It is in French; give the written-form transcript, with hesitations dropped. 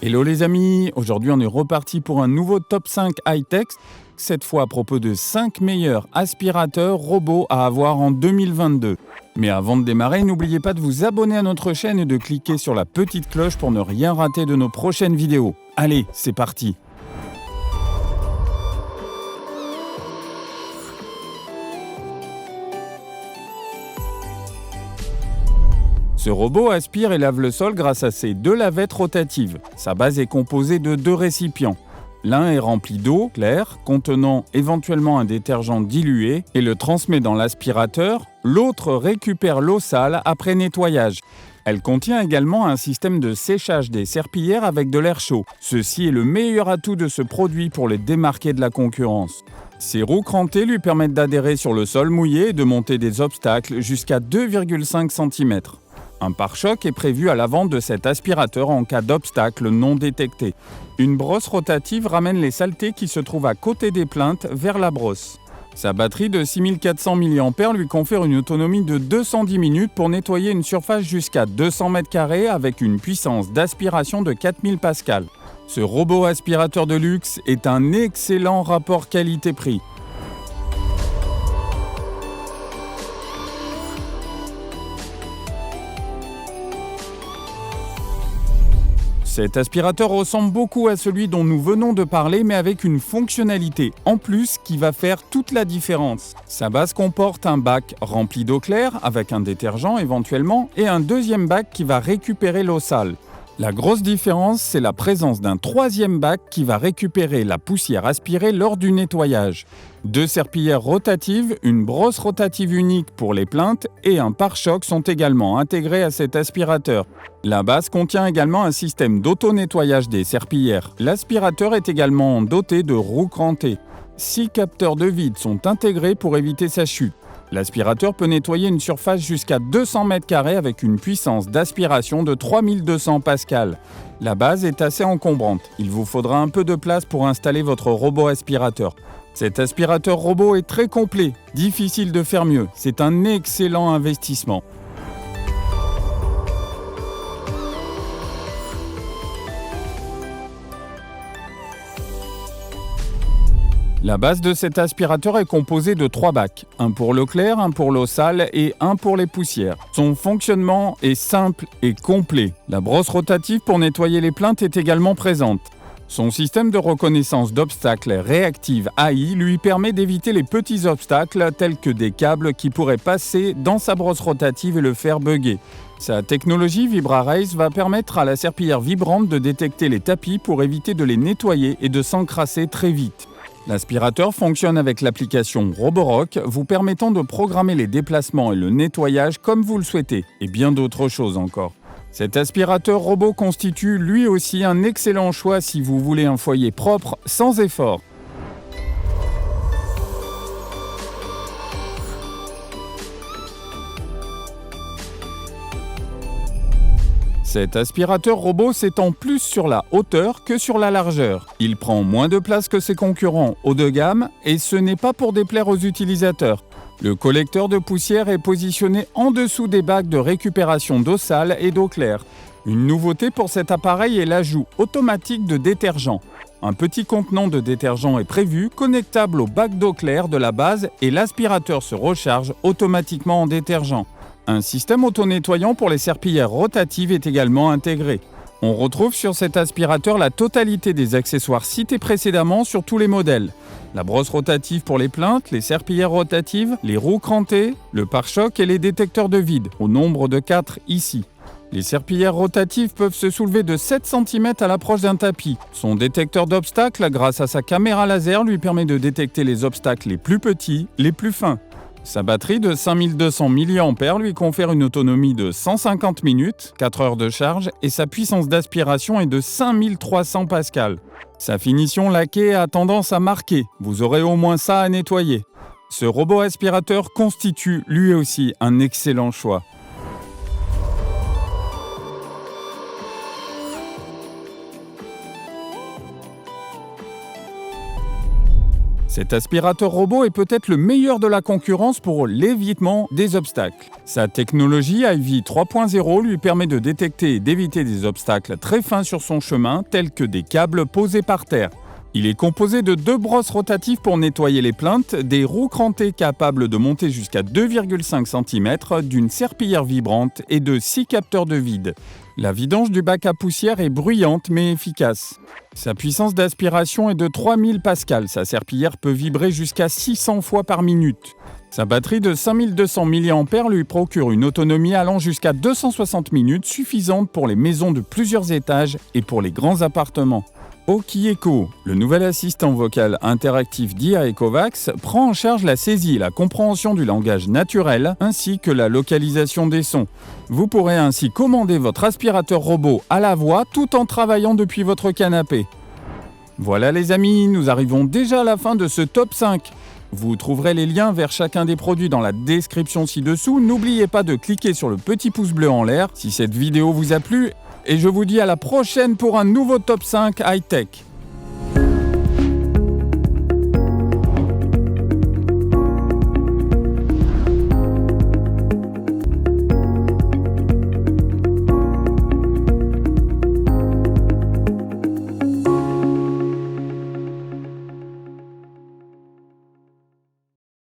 Hello les amis, aujourd'hui on est reparti pour un nouveau top 5 high-tech, cette fois à propos de 5 meilleurs aspirateurs robots à avoir en 2022. Mais avant de démarrer, n'oubliez pas de vous abonner à notre chaîne et de cliquer sur la petite cloche pour ne rien rater de nos prochaines vidéos. Allez, c'est parti! Ce robot aspire et lave le sol grâce à ses 2 lavettes rotatives. Sa base est composée de 2 récipients. L'un est rempli d'eau claire, contenant éventuellement un détergent dilué, et le transmet dans l'aspirateur. L'autre récupère l'eau sale après nettoyage. Elle contient également un système de séchage des serpillières avec de l'air chaud. Ceci est le meilleur atout de ce produit pour les démarquer de la concurrence. Ses roues crantées lui permettent d'adhérer sur le sol mouillé et de monter des obstacles jusqu'à 2,5 cm. Un pare-choc est prévu à l'avant de cet aspirateur en cas d'obstacle non détecté. Une brosse rotative ramène les saletés qui se trouvent à côté des plinthes vers la brosse. Sa batterie de 6400 mAh lui confère une autonomie de 210 minutes pour nettoyer une surface jusqu'à 200 m² avec une puissance d'aspiration de 4000 pascal. Ce robot aspirateur de luxe est un excellent rapport qualité-prix. Cet aspirateur ressemble beaucoup à celui dont nous venons de parler, mais avec une fonctionnalité en plus qui va faire toute la différence. Sa base comporte un bac rempli d'eau claire, avec un détergent éventuellement, et un deuxième bac qui va récupérer l'eau sale. La grosse différence, c'est la présence d'un troisième bac qui va récupérer la poussière aspirée lors du nettoyage. 2 serpillières rotatives, une brosse rotative unique pour les plinthes et un pare-choc sont également intégrés à cet aspirateur. La base contient également un système d'auto-nettoyage des serpillières. L'aspirateur est également doté de roues crantées. 6 capteurs de vide sont intégrés pour éviter sa chute. L'aspirateur peut nettoyer une surface jusqu'à 200 m² avec une puissance d'aspiration de 3200 pascal. La base est assez encombrante. Il vous faudra un peu de place pour installer votre robot aspirateur. Cet aspirateur robot est très complet, difficile de faire mieux. C'est un excellent investissement. La base de cet aspirateur est composée de 3 bacs, un pour l'eau claire, un pour l'eau sale et un pour les poussières. Son fonctionnement est simple et complet. La brosse rotative pour nettoyer les plinthes est également présente. Son système de reconnaissance d'obstacles réactive AI lui permet d'éviter les petits obstacles tels que des câbles qui pourraient passer dans sa brosse rotative et le faire bugger. Sa technologie VibraRace va permettre à la serpillière vibrante de détecter les tapis pour éviter de les nettoyer et de s'encrasser très vite. L'aspirateur fonctionne avec l'application Roborock, vous permettant de programmer les déplacements et le nettoyage comme vous le souhaitez, et bien d'autres choses encore. Cet aspirateur robot constitue lui aussi un excellent choix si vous voulez un foyer propre sans effort. Cet aspirateur robot s'étend plus sur la hauteur que sur la largeur. Il prend moins de place que ses concurrents haut de gamme et ce n'est pas pour déplaire aux utilisateurs. Le collecteur de poussière est positionné en dessous des bacs de récupération d'eau sale et d'eau claire. Une nouveauté pour cet appareil est l'ajout automatique de détergent. Un petit contenant de détergent est prévu, connectable au bac d'eau claire de la base et l'aspirateur se recharge automatiquement en détergent. Un système auto-nettoyant pour les serpillières rotatives est également intégré. On retrouve sur cet aspirateur la totalité des accessoires cités précédemment sur tous les modèles. La brosse rotative pour les plinthes, les serpillières rotatives, les roues crantées, le pare-choc et les détecteurs de vide, au nombre de 4 ici. Les serpillières rotatives peuvent se soulever de 7 cm à l'approche d'un tapis. Son détecteur d'obstacles, grâce à sa caméra laser, lui permet de détecter les obstacles les plus petits, les plus fins. Sa batterie de 5200 mAh lui confère une autonomie de 150 minutes, 4 heures de charge, et sa puissance d'aspiration est de 5300 pascal. Sa finition laquée a tendance à marquer, vous aurez au moins ça à nettoyer. Ce robot aspirateur constitue lui aussi un excellent choix. Cet aspirateur robot est peut-être le meilleur de la concurrence pour l'évitement des obstacles. Sa technologie IV 3.0 lui permet de détecter et d'éviter des obstacles très fins sur son chemin, tels que des câbles posés par terre. Il est composé de 2 brosses rotatives pour nettoyer les plinthes, des roues crantées capables de monter jusqu'à 2,5 cm, d'une serpillière vibrante et de 6 capteurs de vide. La vidange du bac à poussière est bruyante mais efficace. Sa puissance d'aspiration est de 3000 pascals. Sa serpillière peut vibrer jusqu'à 600 fois par minute. Sa batterie de 5200 mAh lui procure une autonomie allant jusqu'à 260 minutes, suffisante pour les maisons de plusieurs étages et pour les grands appartements. Okieco, le nouvel assistant vocal interactif d'IA Ecovacs, prend en charge la saisie et la compréhension du langage naturel ainsi que la localisation des sons. Vous pourrez ainsi commander votre aspirateur robot à la voix tout en travaillant depuis votre canapé. Voilà les amis, nous arrivons déjà à la fin de ce top 5. Vous trouverez les liens vers chacun des produits dans la description ci-dessous. N'oubliez pas de cliquer sur le petit pouce bleu en l'air si cette vidéo vous a plu. Et je vous dis à la prochaine pour un nouveau top 5 high-tech.